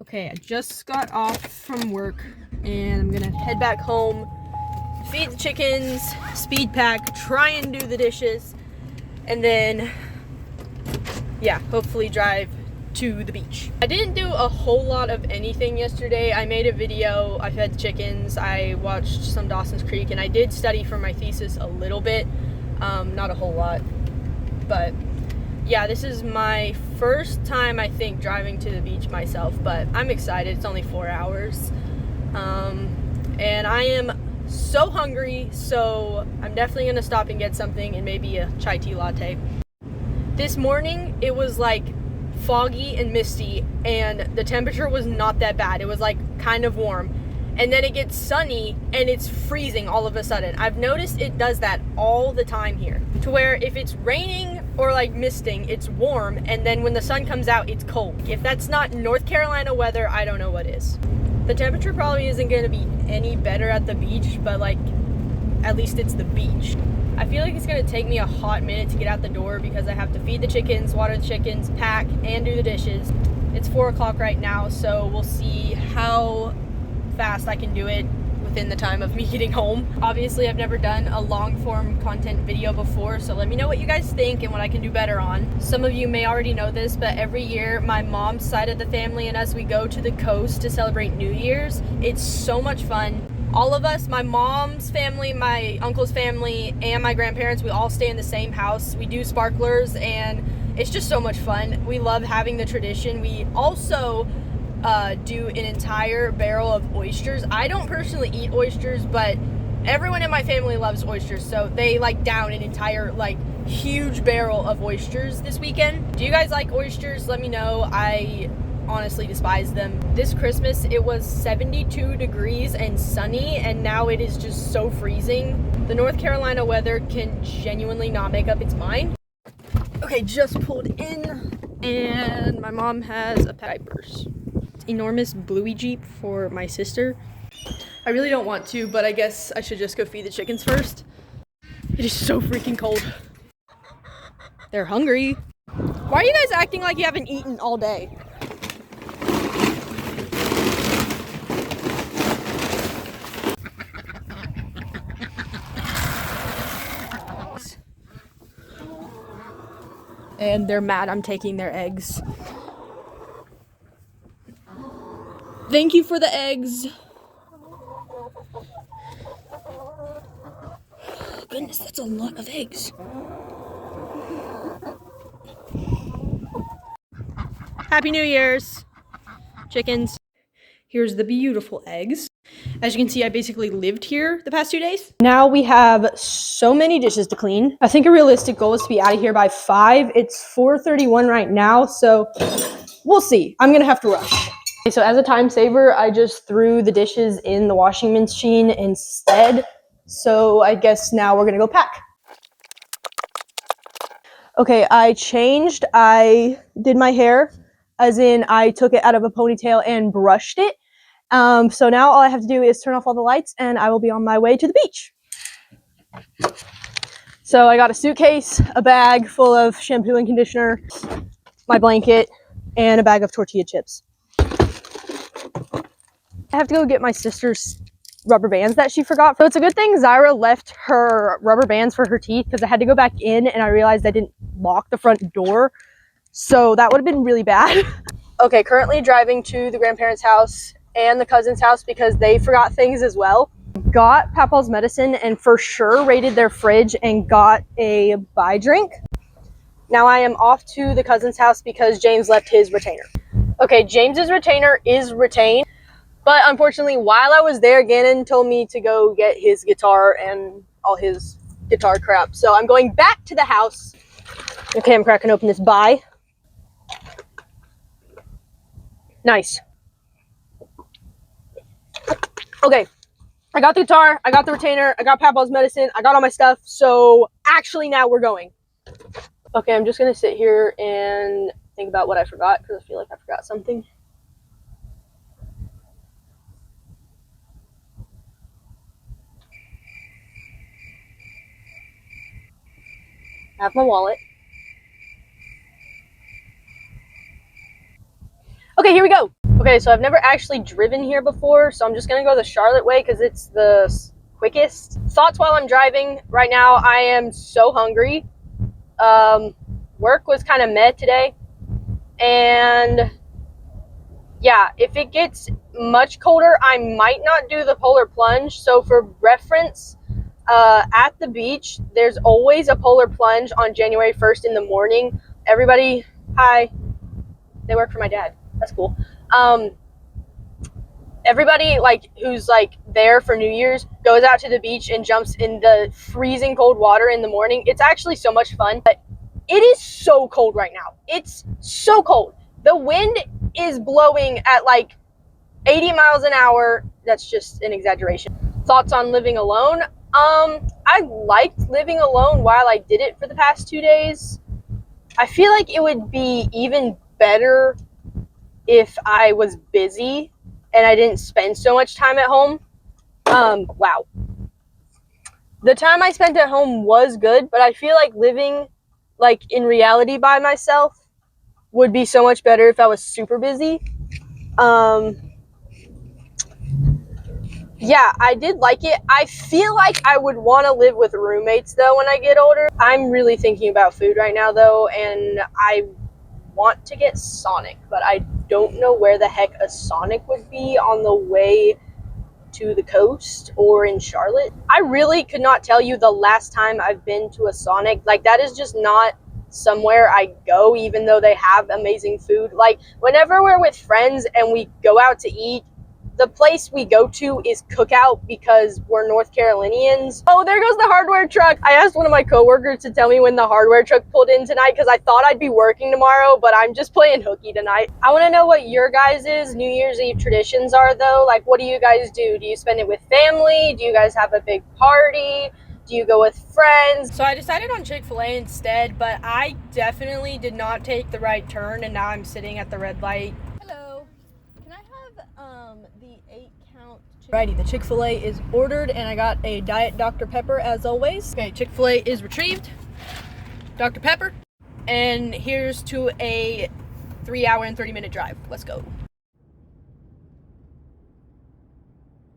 Okay, I just got off from work and I'm gonna head back home, feed the chickens, speed pack, try and do the dishes, and then, yeah, hopefully drive to the beach. I didn't do a whole lot of anything yesterday. I made a video, I fed the chickens, I watched some Dawson's Creek, and I did study for my thesis a little bit, not a whole lot, but yeah, this is my first time, I think, driving to the beach myself, but I'm excited. It's only 4 hours. And I am so hungry, so I'm definitely going to stop and get something and maybe a chai tea latte. This morning, it was like foggy and misty, and the temperature was not that bad. It was like kind of warm. And then it gets sunny and it's freezing all of a sudden. I've noticed it does that all the time here, to where if it's raining or like misting, it's warm, and then when the sun comes out, it's cold. If that's not North Carolina weather, I don't know what is. The temperature probably isn't going to be any better at the beach, but like at least it's the beach. I feel like it's going to take me a hot minute to get out the door because I have to feed the chickens, water the chickens, pack, and do the dishes. It's 4 o'clock right now, so we'll see how fast I can do it within the time of me getting home. Obviously, I've never done a long form content video before, so let me know what you guys think and what I can do better on. Some of you may already know this, but every year my mom's side of the family and us, we go to the coast to celebrate New Year's. It's so much fun. All of us, my mom's family, my uncle's family, and my grandparents, we all stay in the same house. We do sparklers and it's just so much fun. We love having the tradition. We also do an entire barrel of oysters. I don't personally eat oysters, but everyone in my family loves oysters, so they like down an entire like huge barrel of oysters this weekend. Do you guys like oysters? Let me know. I honestly despise them. This Christmas it was 72 degrees and sunny, and now it is just so freezing. The North Carolina weather can genuinely not make up its mind. Okay, just pulled in and my mom has a pack of diapers. Enormous bluey Jeep for my sister. I really don't want to, but I guess I should just go feed the chickens first. It is so freaking cold. They're hungry. Why are you guys acting like you haven't eaten all day? And they're mad I'm taking their eggs. Thank you for the eggs. Goodness, that's a lot of eggs. Happy New Year's, chickens. Here's the beautiful eggs. As you can see, I basically lived here the past 2 days. Now we have so many dishes to clean. I think a realistic goal is to be out of here by 5. It's 4:31 right now, so we'll see. I'm gonna have to rush. Okay, so as a time saver, I just threw the dishes in the washing machine instead. So I guess now we're gonna go pack. Okay, I changed. I did my hair, as in I took it out of a ponytail and brushed it. So now all I have to do is turn off all the lights and I will be on my way to the beach. So I got a suitcase, a bag full of shampoo and conditioner, my blanket, and a bag of tortilla chips. I have to go get my sister's rubber bands that she forgot. So it's a good thing Zyra left her rubber bands for her teeth, because I had to go back in and I realized I didn't lock the front door. So that would have been really bad. Okay, currently driving to the grandparents' house and the cousin's house because they forgot things as well. Got Papa's medicine and for sure raided their fridge and got a buy drink. Now I am off to the cousin's house because James left his retainer. Okay, James's retainer is retained, but unfortunately while I was there, Gannon told me to go get his guitar and all his guitar crap. So I'm going back to the house. Okay, I'm cracking open this buy. Nice. Okay, I got the guitar, I got the retainer, I got Papa's medicine, I got all my stuff, so actually now we're going. Okay, I'm just gonna sit here and think about what I forgot, because I feel like I forgot something. I have my wallet. Okay, here we go. Okay, so I've never actually driven here before, so I'm just gonna go the Charlotte way because it's the quickest. Thoughts while I'm driving. Right now, I am so hungry. Work was kind of meh today, and yeah, if it gets much colder, I might not do the polar plunge. So for reference, at the beach, there's always a polar plunge on January 1st in the morning. Everybody, hi, they work for my dad. That's cool. Everybody like who's like there for New Year's goes out to the beach and jumps in the freezing cold water in the morning. It's actually so much fun, but it is so cold right now. It's so cold. The wind is blowing at like 80 miles an hour. That's just an exaggeration. Thoughts on living alone? I liked living alone while I did it for the past 2 days. I feel like it would be even better if I was busy and I didn't spend so much time at home. Wow. The time I spent at home was good, but I feel like living like in reality by myself would be so much better if I was super busy. Yeah, I did like it. I feel like I would want to live with roommates though when I get older. I'm really thinking about food right now though, and I want to get Sonic, but I don't know where the heck a Sonic would be on the way to the coast or in Charlotte. I really could not tell you the last time I've been to a Sonic. Like, that is just not somewhere I go, even though they have amazing food. Like, whenever we're with friends and we go out to eat, the place we go to is Cookout because we're North Carolinians. Oh, there goes the hardware truck. I asked one of my coworkers to tell me when the hardware truck pulled in tonight because I thought I'd be working tomorrow, but I'm just playing hooky tonight. I want to know what your guys' New Year's Eve traditions are though. Like, what do you guys do? Do you spend it with family? Do you guys have a big party? Do you go with friends? So I decided on Chick-fil-A instead, but I definitely did not take the right turn and now I'm sitting at the red light. Hello. Can I have the 8-count Alrighty, the Chick-fil-A is ordered and I got a Diet Dr. Pepper as always. Okay, Chick-fil-A is retrieved. Dr. Pepper. And here's to a 3-hour and 30-minute drive. Let's go.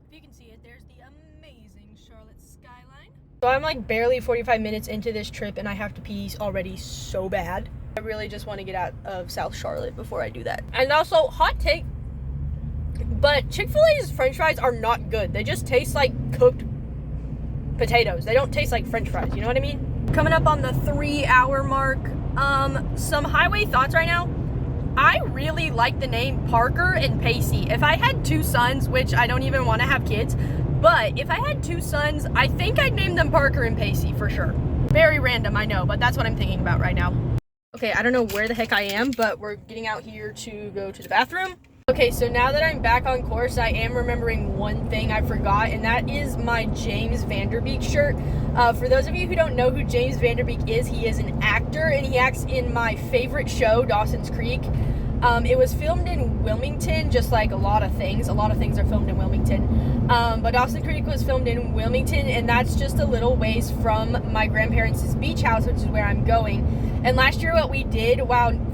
If you can see it, there's the amazing Charlotte skyline. So I'm like barely 45 minutes into this trip and I have to pee already so bad. I really just want to get out of South Charlotte before I do that. And also, hot take, but Chick-fil-A's french fries are not good. They just taste like cooked potatoes. They don't taste like french fries, you know what I mean? Coming up on the 3-hour mark. Some highway thoughts right now. I really like the name Parker and Pacey. If I had 2 sons, which I don't even want to have kids, but if I had 2 sons, I think I'd name them Parker and Pacey for sure. Very random, I know, but that's what I'm thinking about right now. Okay, I don't know where the heck I am, but we're getting out here to go to the bathroom. Okay, so now that I'm back on course, I am remembering one thing I forgot, and that is my James Van Der Beek shirt. For those of you who don't know who James Van Der Beek is, he is an actor, and he acts in my favorite show, Dawson's Creek. It was filmed in Wilmington, just like a lot of things. A lot of things are filmed in Wilmington. But Dawson's Creek was filmed in Wilmington, and that's just a little ways from my grandparents' beach house, which is where I'm going. And last year what we did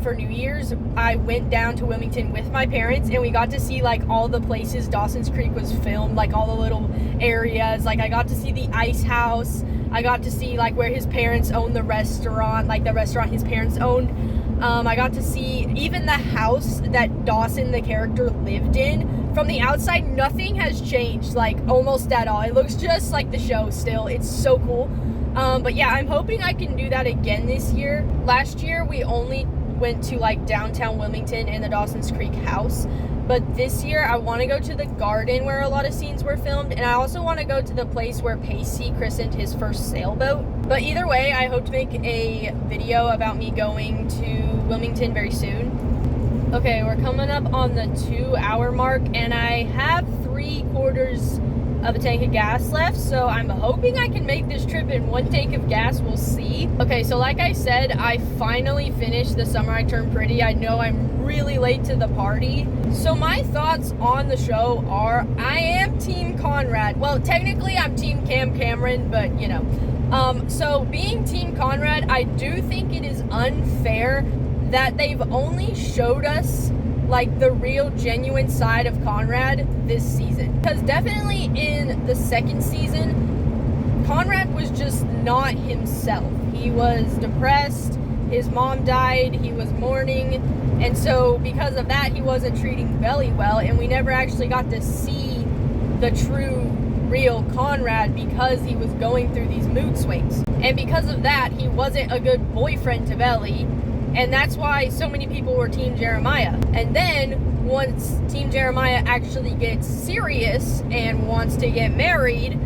for New Year's, I went down to Wilmington with my parents and we got to see like all the places Dawson's Creek was filmed, like all the little areas. Like I got to see the ice house. I got to see like where his parents owned the restaurant, like the restaurant his parents owned. I got to see even the house that Dawson, the character, lived in. From the outside, nothing has changed, like almost at all. It looks just like the show still. It's so cool. But yeah, I'm hoping I can do that again this year. Last year, we only went to like downtown Wilmington and the Dawson's Creek house. But this year, I want to go to the garden where a lot of scenes were filmed. And I also want to go to the place where Pacey christened his first sailboat. But either way, I hope to make a video about me going to Wilmington very soon. Okay, we're coming up on the 2-hour mark. And I have 3/4 of a tank of gas left, so I'm hoping I can make this trip in 1 tank of gas. We'll see. Okay, so like I said, I finally finished The Summer I Turned Pretty. I know I'm really late to the party. So my thoughts on the show are, I am Team Conrad. Well, technically I'm Team Cameron, but you know. So being Team Conrad, I do think it is unfair that they've only showed us like the real genuine side of Conrad this season. Because definitely in the second season, Conrad was just not himself. He was depressed, his mom died, he was mourning, and so because of that, he wasn't treating Belly well, and we never actually got to see the true, real Conrad because he was going through these mood swings. And because of that, he wasn't a good boyfriend to Belly, and that's why so many people were Team Jeremiah. And then, once Team Jeremiah actually gets serious and wants to get married,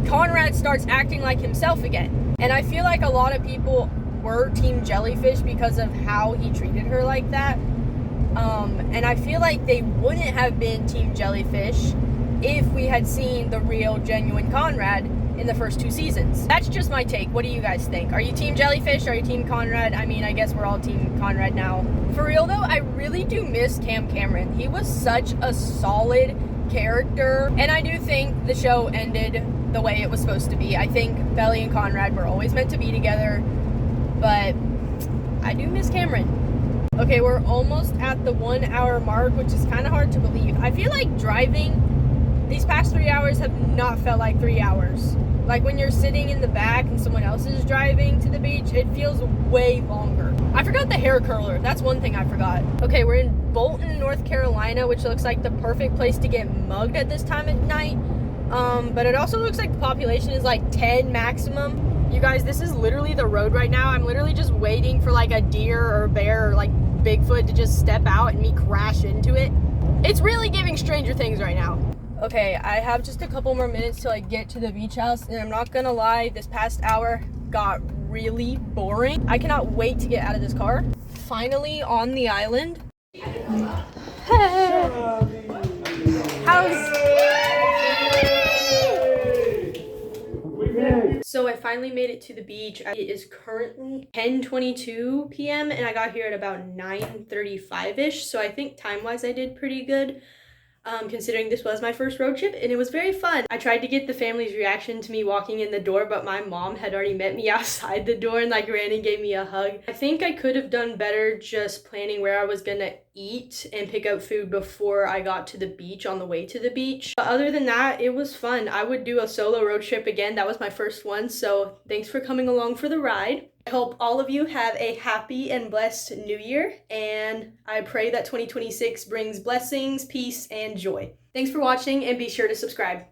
Conrad starts acting like himself again. And I feel like a lot of people were Team Jellyfish because of how he treated her like that. And I feel like they wouldn't have been Team Jellyfish if we had seen the real, genuine Conrad in the first 2 seasons. That's just my take. What do you guys think? Are you Team Jellyfish? Are you Team Conrad? I mean, I guess we're all Team Conrad now. For real though, I really do miss Cam Cameron. He was such a solid character, and I do think the show ended the way it was supposed to be. I think Belly and Conrad were always meant to be together, but I do miss Cameron. Okay, we're almost at the 1 hour mark, which is kind of hard to believe. I feel like driving these past 3 hours have not felt like 3 hours. Like when you're sitting in the back and someone else is driving to the beach, it feels way longer. I forgot the hair curler. That's one thing I forgot. Okay, we're in Bolton, North Carolina, which looks like the perfect place to get mugged at this time of night. But it also looks like the population is like 10 maximum. You guys, this is literally the road right now. I'm literally just waiting for like a deer or a bear or like Bigfoot to just step out and me crash into it. It's really giving Stranger Things right now. Okay, I have just a couple more minutes till I get to the beach house, and I'm not gonna lie, this past hour got really boring. I cannot wait to get out of this car. Finally on the island. So I finally made it to the beach. It is currently 10:22 p.m. and I got here at about 9:35ish. So I think time-wise I did pretty good. Considering this was my first road trip, and it was very fun. I tried to get the family's reaction to me walking in the door, but my mom had already met me outside the door and like ran and gave me a hug. I think I could have done better just planning where I was gonna eat and pick up food before I got to the beach on the way to the beach. But other than that, it was fun. I would do a solo road trip again. That was my first one, so thanks for coming along for the ride. I hope all of you have a happy and blessed new year, and I pray that 2026 brings blessings, peace, and joy. Thanks for watching, and be sure to subscribe.